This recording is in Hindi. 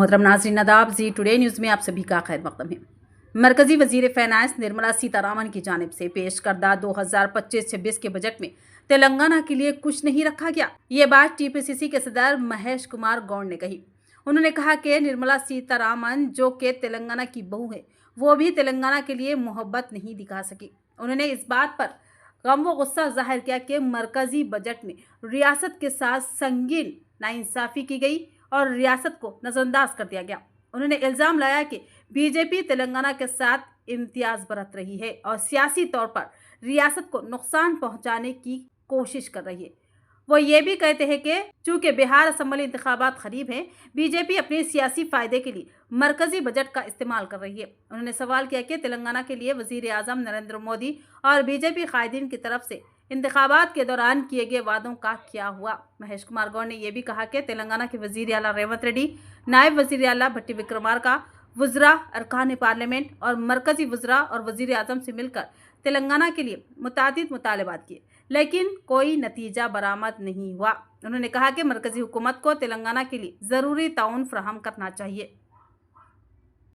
मोहतरम नाज़रीन आदाब, जी टुडे न्यूज़ में आप सभी का खैर मकदम है। मरकजी वजीर फाइनेंस निर्मला सीतारामन की जानिब से पेश करदा 2025-26 के बजट में तेलंगाना के लिए कुछ नहीं रखा गया। ये बात टीपीसीसी के सदर महेश कुमार गौड़ ने कही। उन्होंने कहा कि निर्मला सीतारामन जो कि तेलंगाना की बहू है, वो भी तेलंगाना के लिए मोहब्बत नहीं दिखा सकी। उन्होंने इस बात पर गम व गुस्सा जाहिर किया कि मरकजी बजट में रियासत के साथ संगीन नाइंसाफ़ी की गई और रियासत को नज़रअंदाज कर दिया गया। उन्होंने इल्ज़ाम लगाया कि बीजेपी तेलंगाना के साथ इम्तियाज़ बरत रही है और सियासी तौर पर रियासत को नुकसान पहुंचाने की कोशिश कर रही है। वो ये भी कहते हैं कि चूँकि बिहार असम्बली इंतखाबात करीब हैं, बीजेपी अपने सियासी फ़ायदे के लिए मरकजी बजट का इस्तेमाल कर रही है। उन्होंने सवाल किया कि तेलंगाना के लिए वज़ीर आज़म नरेंद्र मोदी और बीजेपी कायदीन की तरफ से इंतखाबात के दौरान किए गए वादों का क्या हुआ। महेश कुमार गौड़ ने यह भी कहा कि तेलंगाना के वज़ीर आला रेवंत रेड्डी, नायब वज़ीर आला भट्टी विक्रमार्का, वज़रा, अरकान पार्लियामेंट और मरकजी वज़रा और वज़ीर आज़म से मिलकर तेलंगाना के लिए मुतादिद मुतालबात किए, लेकिन कोई नतीजा बरामद नहीं हुआ। उन्होंने कहा कि मरकजी हुकूमत को तेलंगाना के लिए ज़रूरी ताउन फराहम करना चाहिए।